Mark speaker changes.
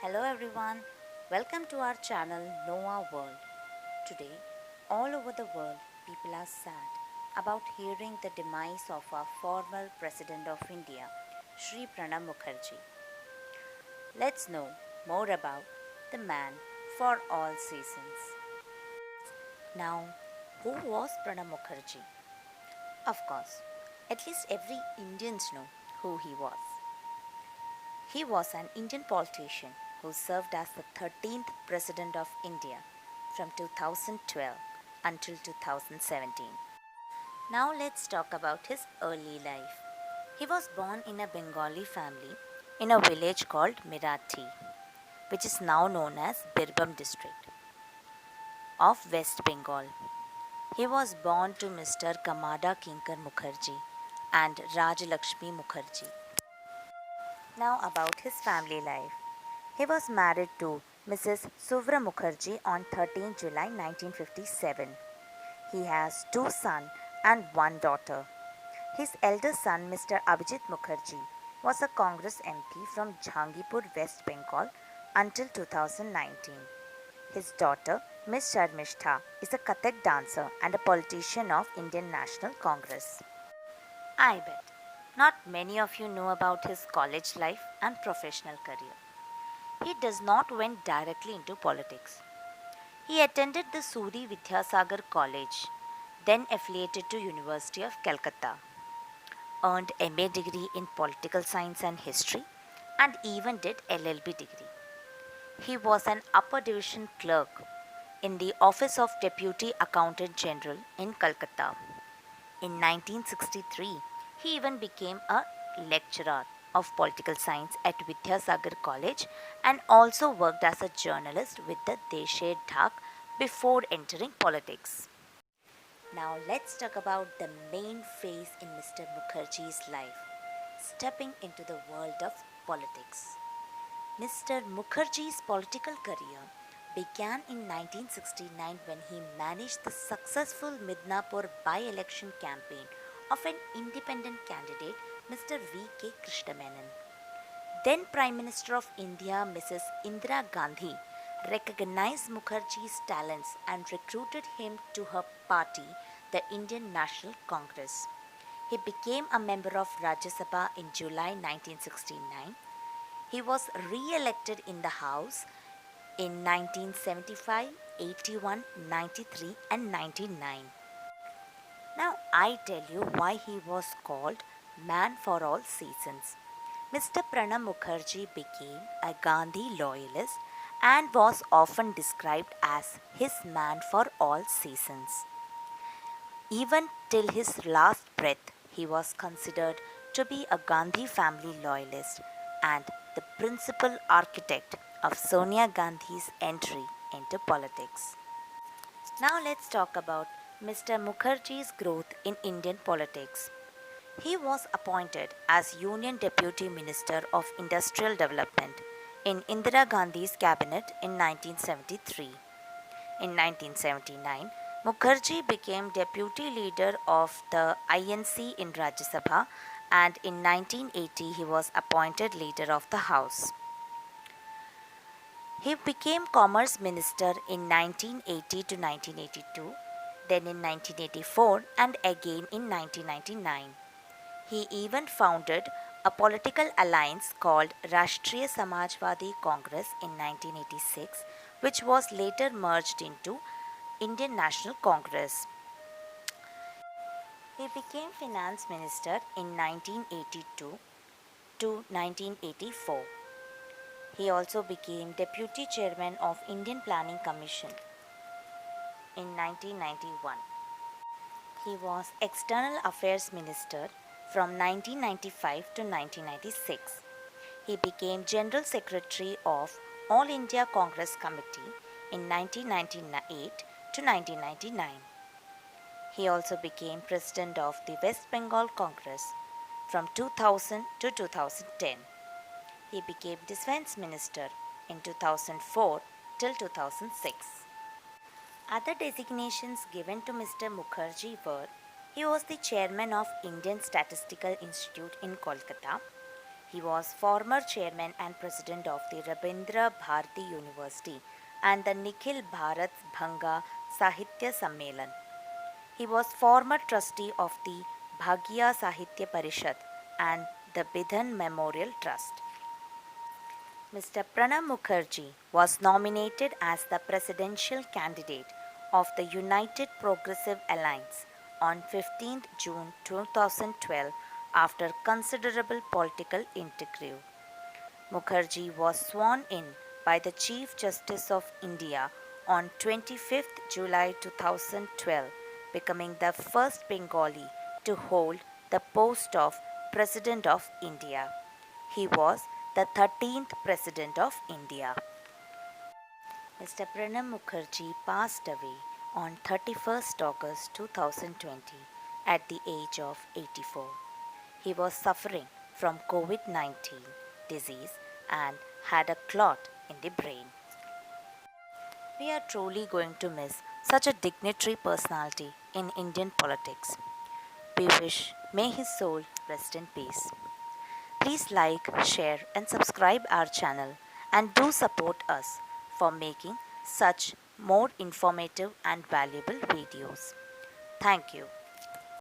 Speaker 1: Hello everyone, welcome to our channel Noah World. Today, all over the world, people are sad about hearing the demise of our former President of India, Sri Pranab Mukherjee. Let's know more about the man for all seasons. Now, who was Pranab Mukherjee? Of course, at least every Indians know who he was. He was an Indian politician who served as the 13th President of India from 2012 until 2017. Now let's talk about his early life. He was born in a Bengali family in a village called Mirathi, which is now known as Birbhum district of West Bengal. He was born to Mr. Kamada Kinkar Mukherjee and Rajalakshmi Mukherjee. Now about his family life. He was married to Mrs. Suvra Mukherjee on 13 July 1957. He has two sons and one daughter. His eldest son, Mr. Abhijit Mukherjee, was a Congress MP from Jhangipur, West Bengal until 2019. His daughter, Miss Sharmishta, is a Kathak dancer and a politician of Indian National Congress. I bet not many of you know about his college life and professional career. He does not went directly into politics. He attended the Suri Vidyasagar College, then affiliated to University of Calcutta, earned MA degree in political science and history, and even did LLB degree. He was an upper division clerk in the office of Deputy Accountant General in Calcutta. In 1963, he even became a lecturer of political science at Vidyasagar College and also worked as a journalist with the Deshe Dhak before entering politics. Now let's talk about the main phase in Mr. Mukherjee's life, stepping into the world of politics. Mr. Mukherjee's political career began in 1969 when he managed the successful Midnapur by-election campaign of an independent candidate, Mr. V.K. Krishnamenon. Then Prime Minister of India, Mrs. Indira Gandhi, recognized Mukherjee's talents and recruited him to her party, the Indian National Congress. He became a member of Rajya Sabha in July 1969. He was re-elected in the House in 1975, 81, 93 and 99. Now I tell you why he was called Man for All Seasons. Mr. Pranab Mukherjee became a Gandhi loyalist and was often described as his man for all seasons. Even till his last breath, he was considered to be a Gandhi family loyalist and the principal architect of Sonia Gandhi's entry into politics. Now let's talk about Mr. Mukherjee's growth in Indian politics. He was appointed as Union Deputy Minister of Industrial Development in Indira Gandhi's cabinet in 1973. In 1979, Mukherjee became deputy leader of the INC in Rajya Sabha and in 1980 he was appointed leader of the House. He became Commerce Minister in 1980 to 1982, then in 1984 and again in 1999. He even founded a political alliance called Rashtriya Samajwadi Congress in 1986, which was later merged into Indian National Congress. He became Finance Minister in 1982 to 1984. He also became Deputy Chairman of Indian Planning Commission in 1991. He was External Affairs Minister from 1995 to 1996. He became General Secretary of All India Congress Committee in 1998 to 1999. He also became President of the West Bengal Congress from 2000 to 2010. He became Defence Minister in 2004 till 2006. Other designations given to Mr. Mukherjee were: he was the chairman of Indian Statistical Institute in Kolkata. He was former chairman and president of the Rabindra Bharati University and the Nikhil Bharat Bhanga Sahitya Sammelan. He was former trustee of the Bhagya Sahitya Parishad and the Bidhan Memorial Trust. Mr. Pranab Mukherjee was nominated as the presidential candidate of the United Progressive Alliance on 15th June 2012 after considerable political intrigue. Mukherjee was sworn in by the Chief Justice of India on 25th July 2012, becoming the first Bengali to hold the post of President of India. He was the 13th President of India. Mr. Pranab Mukherjee passed away on 31st August 2020 at the age of 84. He was suffering from COVID 19 disease and had a clot in the brain. We are truly going to miss such a dignitary personality in Indian politics. We wish may his soul rest in peace. Please like, share, and subscribe our channel and do support us for making such more informative and valuable videos. Thank you.